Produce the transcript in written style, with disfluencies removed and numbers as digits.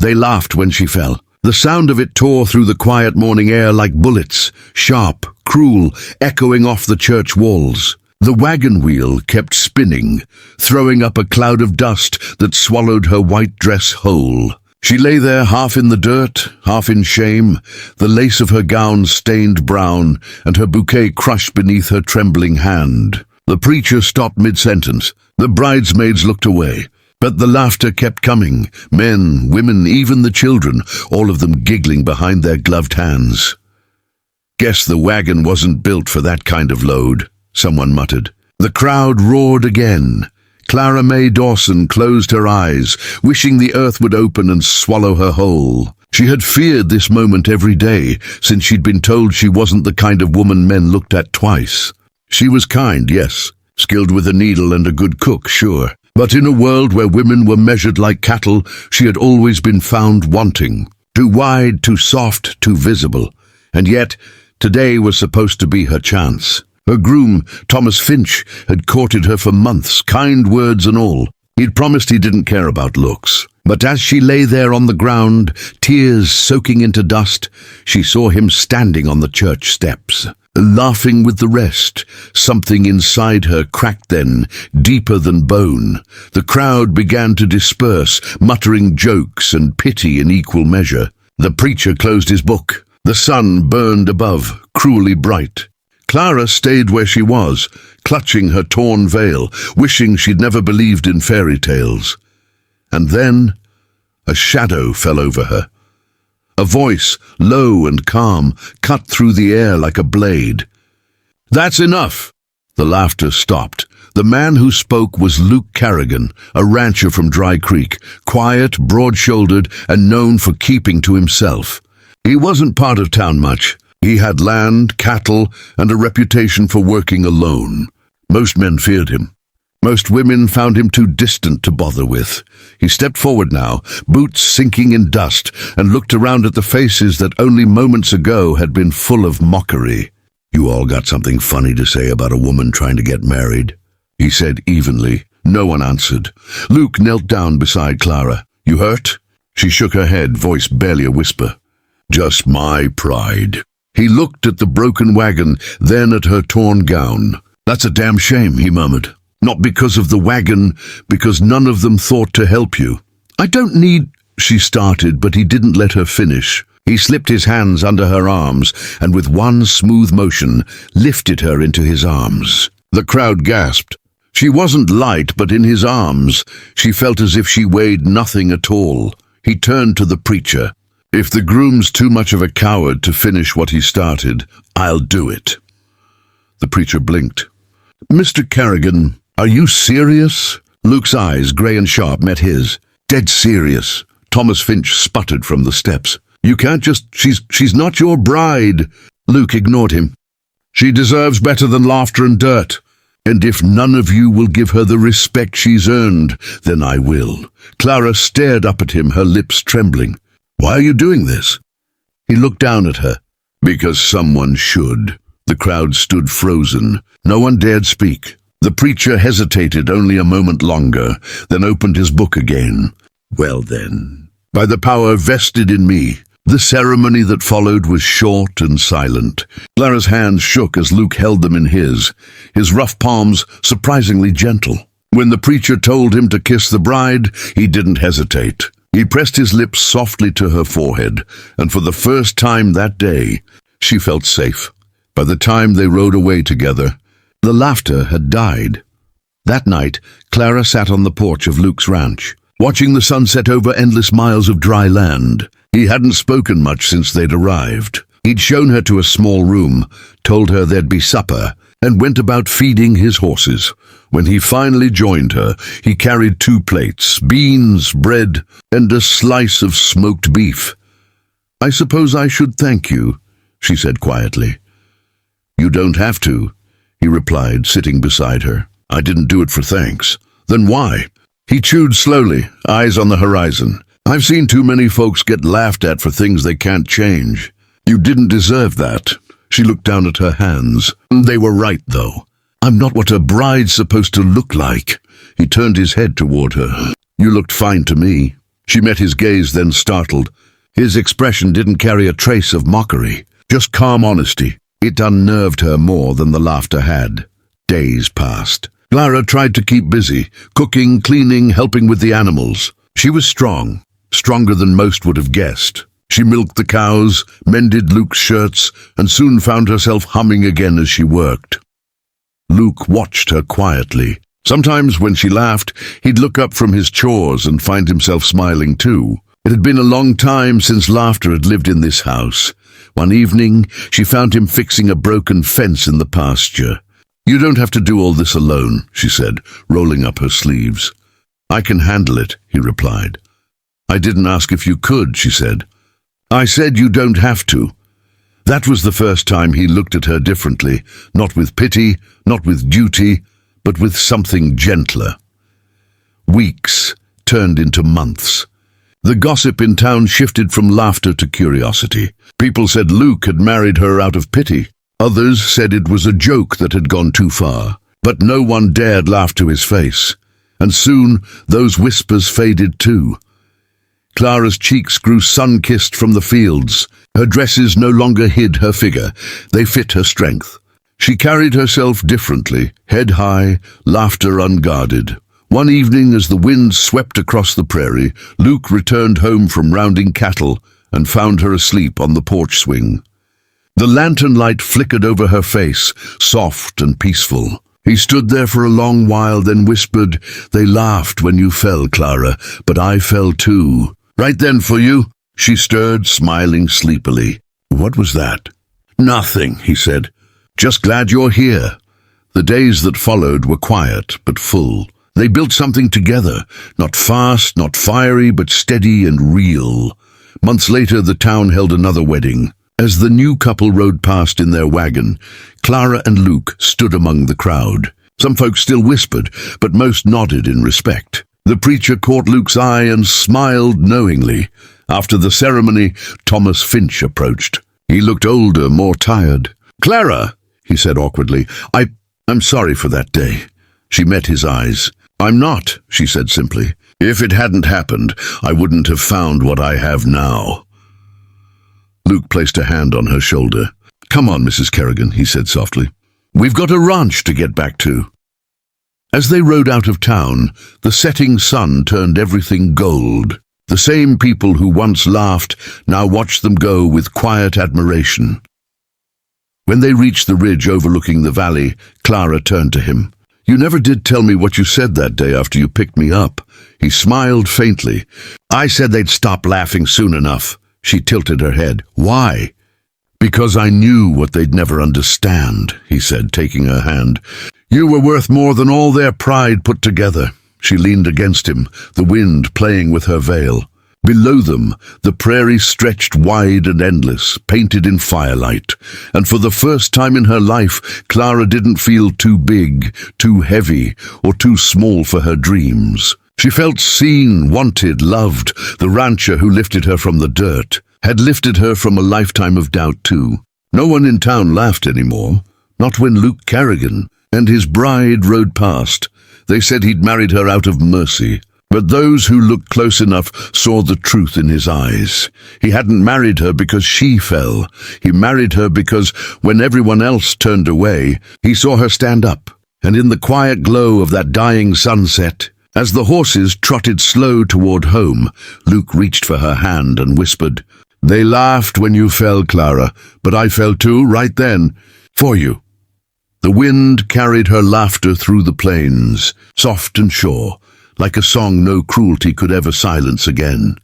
They laughed when she fell. The sound of it tore through the quiet morning air like bullets, sharp, cruel, echoing off the church walls. The wagon wheel kept spinning, throwing up a cloud of dust that swallowed her white dress whole. She lay there half in the dirt, half in shame, the lace of her gown stained brown, and her bouquet crushed beneath her trembling hand. The preacher stopped mid-sentence. The bridesmaids looked away. But the laughter kept coming. Men, women, even the children, all of them giggling behind their gloved hands. "Guess the wagon wasn't built for that kind of load," someone muttered. The crowd roared again. Clara Mae Dawson closed her eyes, wishing the earth would open and swallow her whole. She had feared this moment every day, since she'd been told she wasn't the kind of woman men looked at twice. She was kind, yes, skilled with a needle and a good cook, sure. But in a world where women were measured like cattle, she had always been found wanting. Too wide, too soft, too visible. And yet, today was supposed to be her chance. Her groom, Thomas Finch, had courted her for months, kind words and all. He'd promised he didn't care about looks. But as she lay there on the ground, tears soaking into dust, she saw him standing on the church steps, laughing with the rest. Something inside her cracked then, deeper than bone. The crowd began to disperse, muttering jokes and pity in equal measure. The preacher closed his book. The sun burned above, cruelly bright. Clara stayed where she was, clutching her torn veil, wishing she'd never believed in fairy tales. And then a shadow fell over her. A voice, low and calm, cut through the air like a blade. "That's enough!" The laughter stopped. The man who spoke was Luke Carrigan, a rancher from Dry Creek, quiet, broad-shouldered, and known for keeping to himself. He wasn't part of town much. He had land, cattle, and a reputation for working alone. Most men feared him. Most women found him too distant to bother with. He stepped forward now, boots sinking in dust, and looked around at the faces that only moments ago had been full of mockery. "You all got something funny to say about a woman trying to get married," he said evenly. No one answered. Luke knelt down beside Clara. "You hurt?" She shook her head, voice barely a whisper. "Just my pride." He looked at the broken wagon, then at her torn gown. "That's a damn shame," he murmured. "Not because of the wagon, because none of them thought to help you." "I don't need—" she started, but he didn't let her finish. He slipped his hands under her arms and with one smooth motion lifted her into his arms. The crowd gasped. She wasn't light, but in his arms she felt as if she weighed nothing at all. He turned to the preacher. "If the groom's too much of a coward to finish what he started, I'll do it." The preacher blinked. "Mr. Carrigan, are you serious?" Luke's eyes, grey and sharp, met his. "Dead serious." Thomas Finch sputtered from the steps. "You can't just— She's not your bride." Luke ignored him. "She deserves better than laughter and dirt. And if none of you will give her the respect she's earned, then I will." Clara stared up at him, her lips trembling. "Why are you doing this?" He looked down at her. "Because someone should." The crowd stood frozen. No one dared speak. The preacher hesitated only a moment longer, then opened his book again. "Well then, by the power vested in me." The ceremony that followed was short and silent. Clara's hands shook as Luke held them in his rough palms surprisingly gentle. When the preacher told him to kiss the bride, he didn't hesitate. He pressed his lips softly to her forehead, and for the first time that day, she felt safe. By the time they rode away together, the laughter had died. That night, Clara sat on the porch of Luke's ranch, watching the sunset over endless miles of dry land. He hadn't spoken much since they'd arrived. He'd shown her to a small room, told her there'd be supper, and went about feeding his horses. When he finally joined her, he carried 2 plates, beans, bread, and a slice of smoked beef. "I suppose I should thank you," she said quietly. "You don't have to," he replied, sitting beside her. "I didn't do it for thanks." "Then why?" He chewed slowly, eyes on the horizon. "I've seen too many folks get laughed at for things they can't change. You didn't deserve that." She looked down at her hands. "They were right, though. I'm not what a bride's supposed to look like." He turned his head toward her. "You looked fine to me." She met his gaze, then startled. His expression didn't carry a trace of mockery, just calm honesty. It unnerved her more than the laughter had. Days passed. Clara tried to keep busy, cooking, cleaning, helping with the animals. She was strong, stronger than most would have guessed. She milked the cows, mended Luke's shirts, and soon found herself humming again as she worked. Luke watched her quietly. Sometimes when she laughed, he'd look up from his chores and find himself smiling too. It had been a long time since laughter had lived in this house. One evening, she found him fixing a broken fence in the pasture. "You don't have to do all this alone," she said, rolling up her sleeves. "I can handle it," he replied. "I didn't ask if you could," she said. "I said you don't have to." That was the first time he looked at her differently, not with pity, not with duty, but with something gentler. Weeks turned into months. The gossip in town shifted from laughter to curiosity. People said Luke had married her out of pity. Others said it was a joke that had gone too far. But no one dared laugh to his face. And soon those whispers faded too. Clara's cheeks grew sun-kissed from the fields. Her dresses no longer hid her figure. They fit her strength. She carried herself differently, head high, laughter unguarded. One evening, as the wind swept across the prairie, Luke returned home from rounding cattle and found her asleep on the porch swing. The lantern light flickered over her face, soft and peaceful. He stood there for a long while, then whispered, "They laughed when you fell, Clara, but I fell too." "Right then for you." She stirred, smiling sleepily. "What was that?" "Nothing," he said. "Just glad you're here." The days that followed were quiet but full. They built something together, not fast, not fiery, but steady and real. Months later, the town held another wedding. As the new couple rode past in their wagon, Clara and Luke stood among the crowd. Some folks still whispered, but most nodded in respect. The preacher caught Luke's eye and smiled knowingly. After the ceremony, Thomas Finch approached. He looked older, more tired. "Clara," he said awkwardly, I'm sorry for that day." She met his eyes. "I'm not," she said simply. "If it hadn't happened, I wouldn't have found what I have now." Luke placed a hand on her shoulder. "Come on, Mrs. Kerrigan," he said softly. "We've got a ranch to get back to." As they rode out of town, the setting sun turned everything gold. The same people who once laughed now watched them go with quiet admiration. When they reached the ridge overlooking the valley, Clara turned to him. "You never did tell me what you said that day after you picked me up." He smiled faintly. "I said they'd stop laughing soon enough." She tilted her head. "Why?" "Because I knew what they'd never understand," he said, taking her hand. "You were worth more than all their pride put together." She leaned against him, the wind playing with her veil. Below them, the prairie stretched wide and endless, painted in firelight. And for the first time in her life, Clara didn't feel too big, too heavy, or too small for her dreams. She felt seen, wanted, loved. The rancher who lifted her from the dirt had lifted her from a lifetime of doubt too. No one in town laughed anymore, not when Luke Kerrigan and his bride rode past. They said he'd married her out of mercy. But those who looked close enough saw the truth in his eyes. He hadn't married her because she fell. He married her because, when everyone else turned away, he saw her stand up. And in the quiet glow of that dying sunset, as the horses trotted slow toward home, Luke reached for her hand and whispered, "They laughed when you fell, Clara, but I fell too, right then, for you." The wind carried her laughter through the plains, soft and sure, like a song no cruelty could ever silence again.